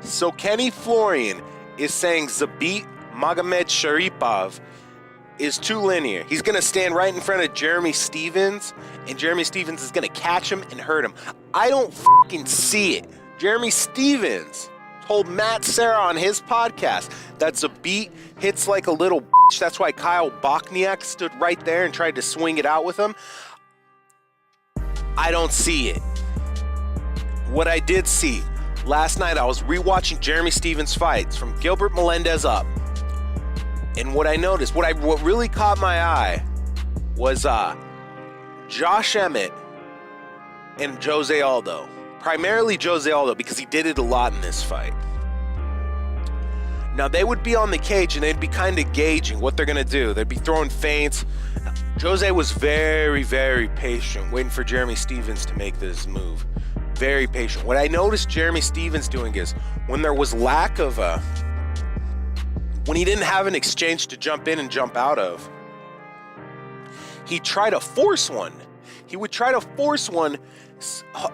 So Kenny Florian is saying Zabit Magomedsharipov is too linear. He's going to stand right in front of Jeremy Stephens, and Jeremy Stephens is going to catch him and hurt him. I don't fucking see it. Jeremy Stephens told Matt Serra on his podcast that Zabit hits like a little bitch. That's why Kyle Bochniak stood right there and tried to swing it out with him. I don't see it. What I did see, last night I was rewatching Jeremy Stephens fights from Gilbert Melendez up. And what I noticed, what really caught my eye was Josh Emmett and Jose Aldo. Primarily Jose Aldo, because he did it a lot in this fight. Now, they would be on the cage and they'd be kind of gauging what they're going to do. They'd be throwing feints. Jose was very, very patient, waiting for Jeremy Stephens to make this move. Very patient. What I noticed Jeremy Stephens doing is when there was lack of when he didn't have an exchange to jump in and jump out of, he'd try to force one. He would try to force one,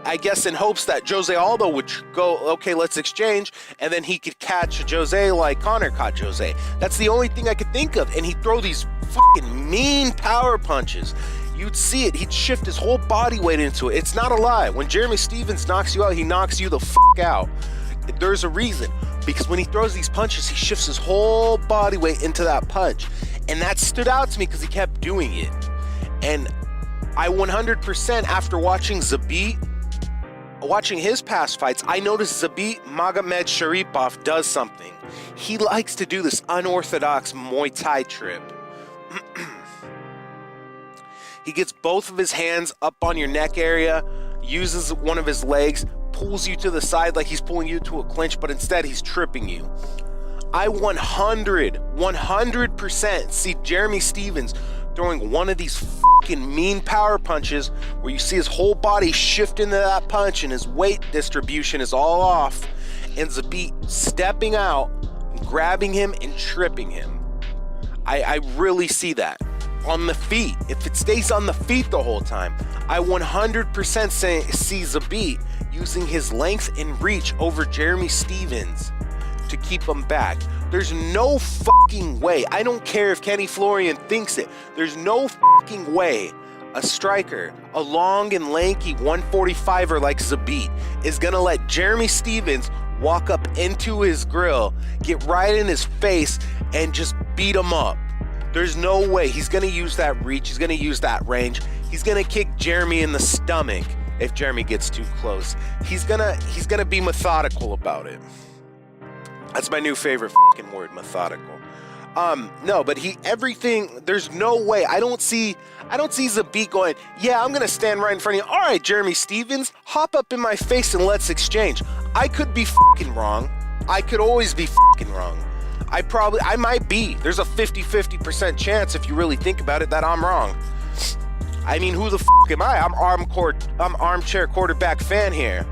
I guess in hopes that Jose Aldo would go, okay, let's exchange, and then he could catch Jose like Conor caught Jose. That's the only thing I could think of. And he'd throw these fucking mean power punches. You'd see it. He'd shift his whole body weight into it. It's not a lie. When Jeremy Stephens knocks you out, he knocks you the fuck out. There's a reason. Because when he throws these punches, he shifts his whole body weight into that punch. And that stood out to me because he kept doing it. And I 100%, after watching Zabit, watching his past fights, I noticed Zabit Magomedsharipov does something. He likes to do this unorthodox Muay Thai trip. He gets both of his hands up on your neck area, uses one of his legs, pulls you to the side like he's pulling you to a clinch, but instead he's tripping you. I 100% see Jeremy Stephens throwing one of these fucking mean power punches where you see his whole body shift into that punch and his weight distribution is all off, and Zabit stepping out, grabbing him and tripping him. I really see that. On the feet, if it stays on the feet the whole time, I 100% see Zabit using his length and reach over Jeremy Stephens to keep him back. There's no fucking way. I don't care if Kenny Florian thinks it. There's no fucking way a striker, a long and lanky 145er like Zabit, is gonna let Jeremy Stephens walk up into his grill, get right in his face, and just beat him up. There's no way. He's going to use that reach. He's going to use that range. He's going to kick Jeremy in the stomach if Jeremy gets too close. He's gonna be methodical about it. That's my new favorite fucking word, methodical. No, but everything, there's no way. I don't see Zabit going, yeah, I'm going to stand right in front of you. All right, Jeremy Stephens, hop up in my face and let's exchange. I could be fucking wrong. I could always be fucking wrong. I might be. There's a 50-50% chance, if you really think about it, that I'm wrong. I mean, who the fuck am I? I'm armchair quarterback fan here.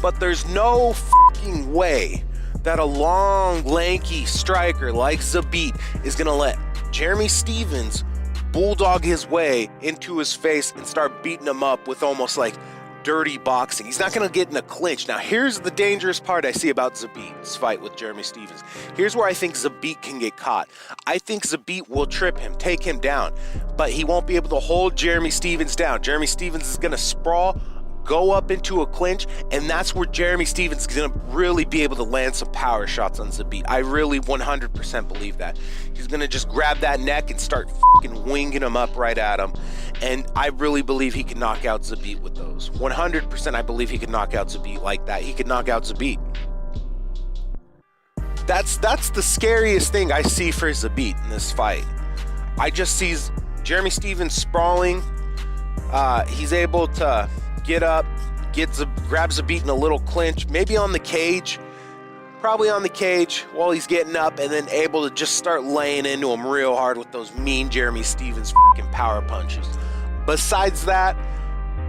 But there's no fucking way that a long, lanky striker like Zabit is going to let Jeremy Stephens bulldog his way into his face and start beating him up with almost like dirty boxing. He's not going to get in a clinch. Now, here's the dangerous part I see about Zabit's fight with Jeremy Stephens. Here's where I think Zabit can get caught. I think Zabit will trip him, take him down, but he won't be able to hold Jeremy Stephens down. Jeremy Stephens is going to sprawl, go up into a clinch, and that's where Jeremy Stephens is going to really be able to land some power shots on Zabit. I really 100% believe that. He's going to just grab that neck and start fucking winging him up right at him, and I really believe he can knock out Zabit with those. 100% I believe he can knock out Zabit like that. He can knock out Zabit. That's the scariest thing I see for Zabit in this fight. I just see Jeremy Stephens sprawling. He's able to get up, grabs Zabit in a little clinch, maybe on the cage, probably on the cage while he's getting up, and then able to just start laying into him real hard with those mean Jeremy Stephens fucking power punches. Besides that,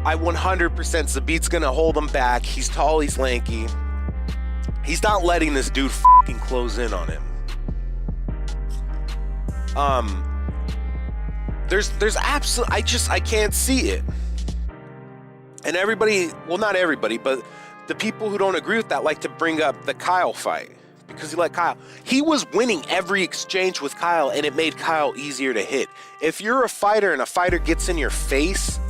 I 100% Zabit's gonna hold him back. He's tall, he's lanky. He's not letting this dude fucking close in on him. There's absolutely, I can't see it. And everybody, well, not everybody, but the people who don't agree with that like to bring up the Kyle fight, because you like Kyle. He was winning every exchange with Kyle, and it made Kyle easier to hit. If you're a fighter and a fighter gets in your face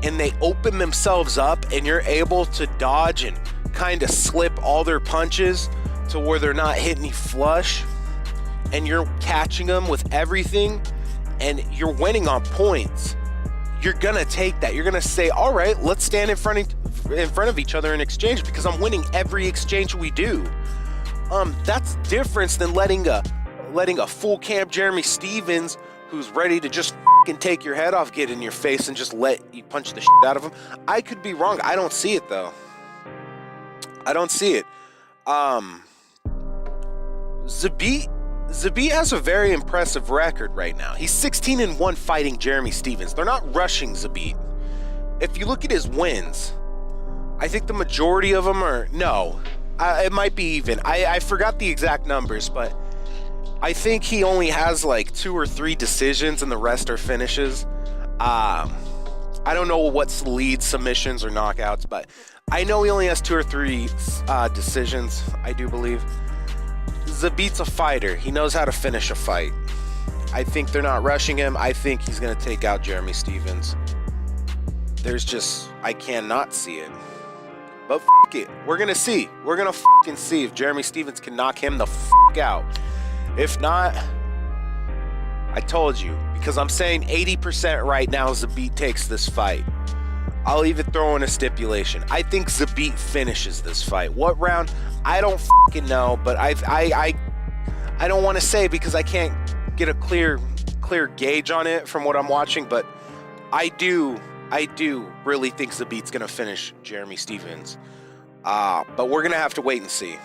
and they open themselves up and you're able to dodge and kind of slip all their punches to where they're not hitting you flush, and you're catching them with everything, and you're winning on points, you're gonna take that. You're gonna say, all right, let's stand in front of each other in exchange because I'm winning every exchange we do. That's different than letting a full camp Jeremy Stephens, who's ready to just fucking take your head off, get in your face and just let you punch the shit out of him. I could be wrong. I don't see it though. I don't see it. Zabit has a very impressive record right now. He's 16-1 fighting Jeremy Stephens. They're not rushing Zabit. If you look at his wins, I think the majority of them are, no, it might be even. I forgot the exact numbers, but I think he only has like 2 or 3 decisions and the rest are finishes. I don't know what's lead submissions or knockouts, but I know he only has 2 or 3 decisions, I do believe. Zabit's a fighter. He knows how to finish a fight. I think they're not rushing him. I think he's going to take out Jeremy Stephens. There's just, I cannot see it. But f*** it. We're going to see. We're going to f***ing see if Jeremy Stephens can knock him the f*** out. If not, I told you. Because I'm saying 80% right now Zabit takes this fight. I'll even throw in a stipulation. I think Zabit finishes this fight. What round? I don't fucking know, but I don't want to say because I can't get a clear gauge on it from what I'm watching, but I do really think Zabit's gonna finish Jeremy Stephens. But we're gonna have to wait and see.